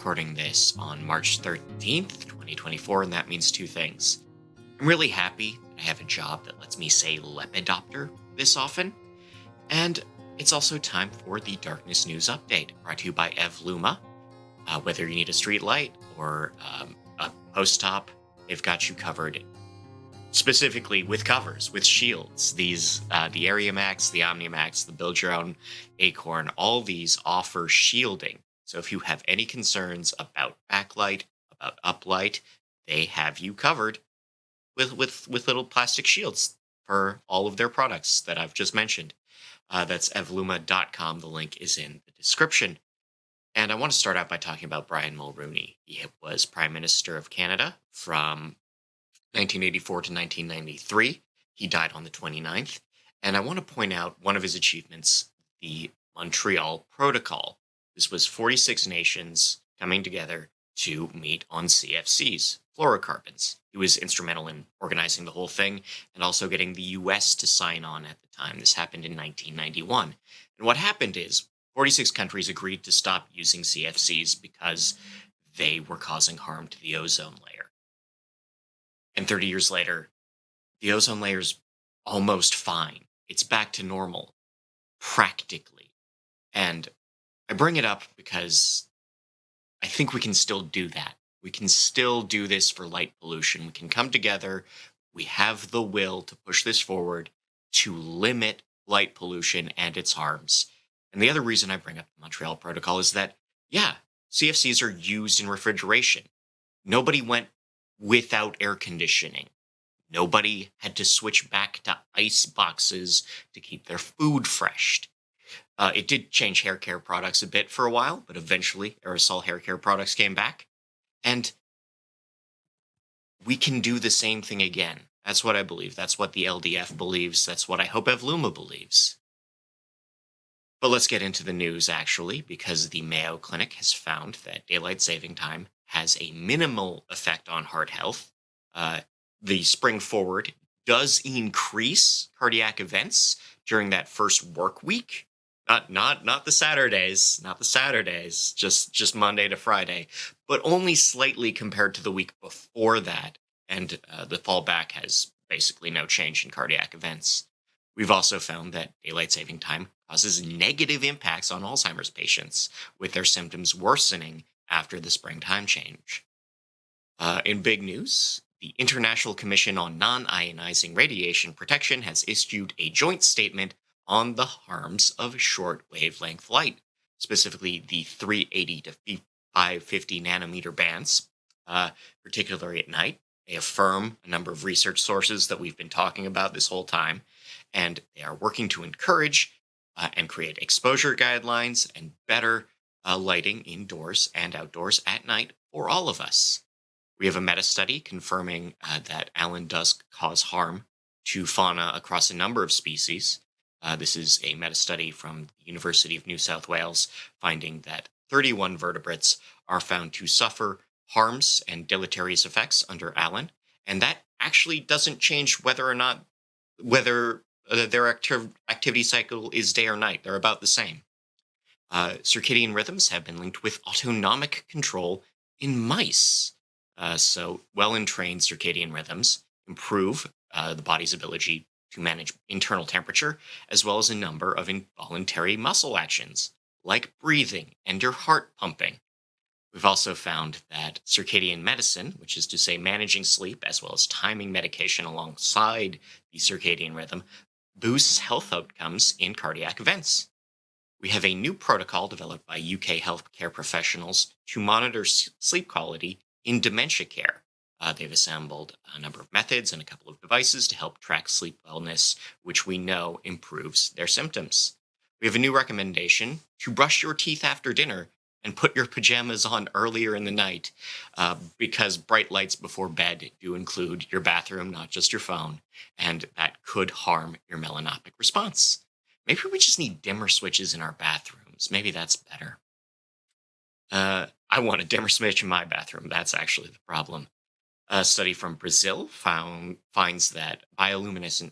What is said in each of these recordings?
recording this on March 13th, 2024, and that means two things. I'm really happy that I have a job that lets me say Lepidopter this often, and it's also time for the Darkness News Update, brought to you by Luma. Whether you need a street light or a post top, they've got you covered. Specifically with covers, with shields. These, the Area Max, the OmniMax, the Build Your Own Acorn, all these offer shielding. So if you have any concerns about backlight, about uplight, they have you covered with little plastic shields for all of their products that I've just mentioned. That's evluma.com. The link is in the description. And I want to start out by talking about Brian Mulroney. He was Prime Minister of Canada from 1984 to 1993. He died on the 29th. And I want to point out one of his achievements, the Montreal Protocol. This was 46 nations coming together to meet on CFCs, fluorocarbons. He was instrumental in organizing the whole thing and also getting the US to sign on at the time. This happened in 1991. And what happened is 46 countries agreed to stop using CFCs because they were causing harm to the ozone layer. And 30 years later, the ozone layer's almost fine. It's back to normal, practically. And I bring it up because I think we can still do that. We can still do this for light pollution. We can come together. We have the will to push this forward to limit light pollution and its harms. And the other reason I bring up the Montreal Protocol is that, CFCs are used in refrigeration. Nobody went without air conditioning. Nobody had to switch back to ice boxes to keep their food fresh. It did change hair care products a bit for a while, but eventually aerosol hair care products came back. And we can do the same thing again. That's what I believe. That's what the LDF believes. That's what I hope Evluma believes. But let's get into the news, actually, because the Mayo Clinic has found that daylight saving time has a minimal effect on heart health. The spring forward does increase cardiac events during that first work week. Not the Saturdays, just Monday to Friday, but only slightly compared to the week before that. And the fallback has basically no change in cardiac events. We've also found that daylight saving time causes negative impacts on Alzheimer's patients, with their symptoms worsening after the springtime change. In big news, the International Commission on Non-Ionizing Radiation Protection has issued a joint statement on the harms of short wavelength light, specifically the 380 to 550 nanometer bands, particularly at night. They affirm a number of research sources that we've been talking about this whole time, and they are working to encourage and create exposure guidelines and better lighting indoors and outdoors at night for all of us. We have a meta-study confirming that Allen does cause harm to fauna across a number of species. This is a meta-study from the University of New South Wales, finding that 31 vertebrates are found to suffer harms and deleterious effects under Allen, and that actually doesn't change whether their activity cycle is day or night. They're about the same. Circadian rhythms have been linked with autonomic control in mice. So well-entrained circadian rhythms improve the body's ability to manage internal temperature, as well as a number of involuntary muscle actions, like breathing and your heart pumping. We've also found that circadian medicine, which is to say managing sleep as well as timing medication alongside the circadian rhythm, boosts health outcomes in cardiac events. We have a new protocol developed by UK healthcare professionals to monitor sleep quality in dementia care. They've assembled a number of methods and a couple of devices to help track sleep wellness, which we know improves their symptoms. We have a new recommendation to brush your teeth after dinner and put your pajamas on earlier in the night, because bright lights before bed do include your bathroom, not just your phone, and that could harm your melanopic response. Maybe we just need dimmer switches in our bathrooms. Maybe that's better. I want a dimmer switch in my bathroom. That's actually the problem. A study from Brazil finds that bioluminescent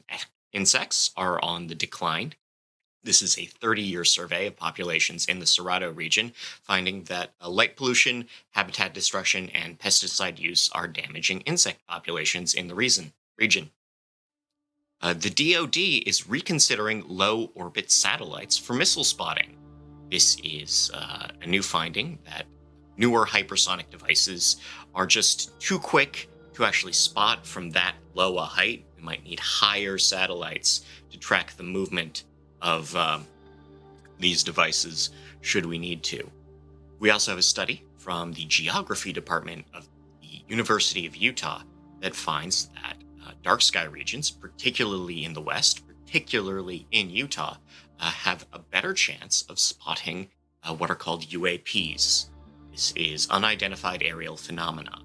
insects are on the decline. This is a 30-year survey of populations in the Cerrado region, finding that light pollution, habitat destruction, and pesticide use are damaging insect populations in the region. The DoD is reconsidering low orbit satellites for missile spotting. This is a new finding that newer hypersonic devices are just too quick to actually spot from that low a height. We might need higher satellites to track the movement of these devices should we need to. We also have a study from the geography department of the University of Utah that finds that dark sky regions, particularly in the west, particularly in Utah, have a better chance of spotting what are called UAPs. This is unidentified aerial phenomena.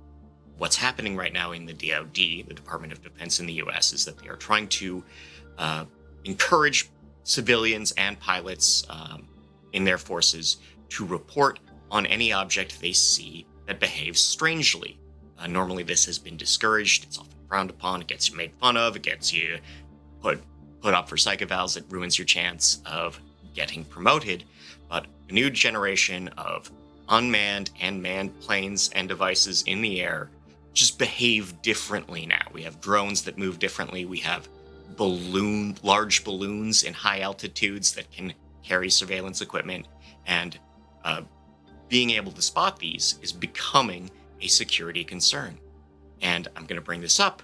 What's happening right now in the DOD, the Department of Defense in the US, is that they are trying to encourage civilians and pilots in their forces to report on any object they see that behaves strangely. Normally this has been discouraged, it's often frowned upon, it gets you made fun of, it gets you put up for psych evals, it ruins your chance of getting promoted. But a new generation of unmanned and manned planes and devices in the air just behave differently now. We have drones that move differently, we have large balloons in high altitudes that can carry surveillance equipment, and being able to spot these is becoming a security concern. And I'm going to bring this up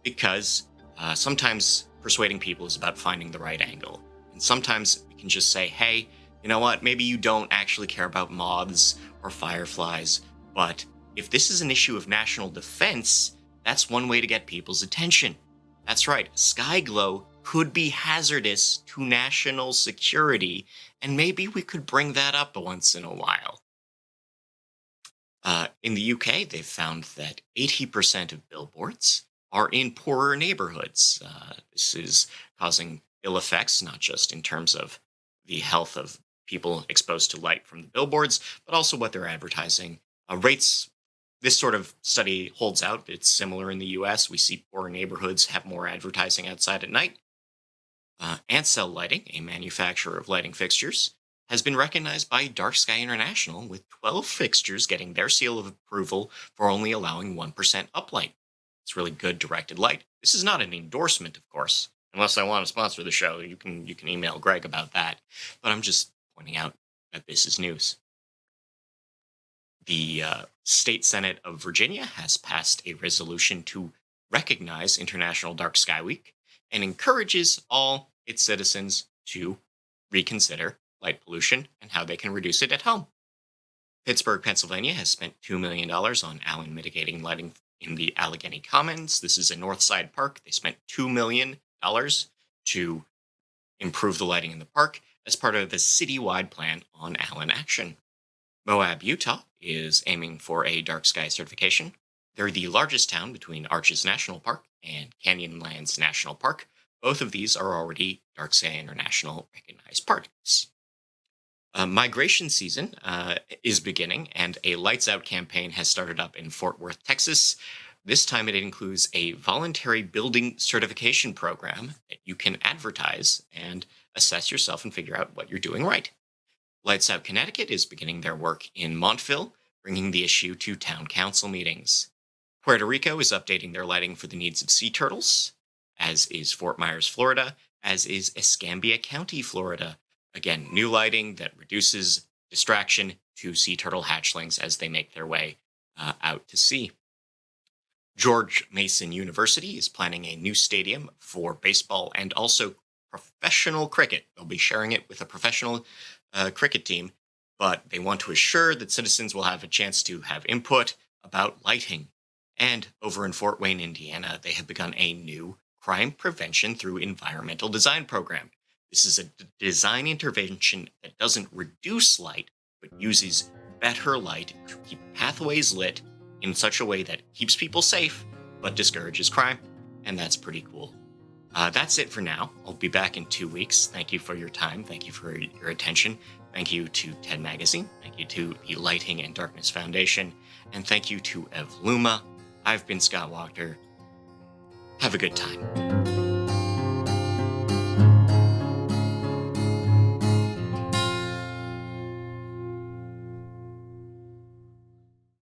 because sometimes persuading people is about finding the right angle. And sometimes we can just say, hey, you know what, maybe you don't actually care about moths or fireflies, but if this is an issue of national defense, that's one way to get people's attention. That's right, sky glow could be hazardous to national security, and maybe we could bring that up once in a while. In the UK, they've found that 80% of billboards are in poorer neighborhoods. This is causing ill effects, not just in terms of the health of people exposed to light from the billboards, but also what they're advertising. Rates, this sort of study holds out. It's similar in the US. We see poorer neighborhoods have more advertising outside at night. Ansel Lighting, a manufacturer of lighting fixtures, has been recognized by Dark Sky International, with 12 fixtures getting their seal of approval for only allowing 1% uplight. It's really good directed light. This is not an endorsement, of course. Unless I want to sponsor the show, you can email Greg about that. But I'm just pointing out that this is news. The State Senate of Virginia has passed a resolution to recognize International Dark Sky Week and encourages all its citizens to reconsider light pollution and how they can reduce it at home. Pittsburgh, Pennsylvania has spent $2 million on Allen mitigating lighting in the Allegheny Commons. This is a North Side park. They spent $2 million to improve the lighting in the park as part of the citywide plan on Allen action. Moab, Utah is aiming for a dark sky certification. They're the largest town between Arches National Park and Canyonlands National Park. Both of these are already Dark Sky International recognized parks. Migration season is beginning, and a Lights Out campaign has started up in Fort Worth, Texas. This time it includes a voluntary building certification program that you can advertise and assess yourself and figure out what you're doing right. Lights Out Connecticut is beginning their work in Montville, bringing the issue to town council meetings. Puerto Rico is updating their lighting for the needs of sea turtles, as is Fort Myers, Florida, as is Escambia County, Florida. Again, new lighting that reduces distraction to sea turtle hatchlings as they make their way out to sea. George Mason University is planning a new stadium for baseball and also professional cricket. They'll be sharing it with a professional cricket team, but they want to assure that citizens will have a chance to have input about lighting. And over in Fort Wayne, Indiana, they have begun a new crime prevention through environmental design program. This is a design intervention that doesn't reduce light, but uses better light to keep pathways lit in such a way that keeps people safe, but discourages crime. And that's pretty cool. That's it for now. I'll be back in 2 weeks. Thank you for your time. Thank you for your attention. Thank you to TED Magazine. Thank you to the Lighting and Darkness Foundation. And thank you to Evluma. I've been Scott Wachter. Have a good time.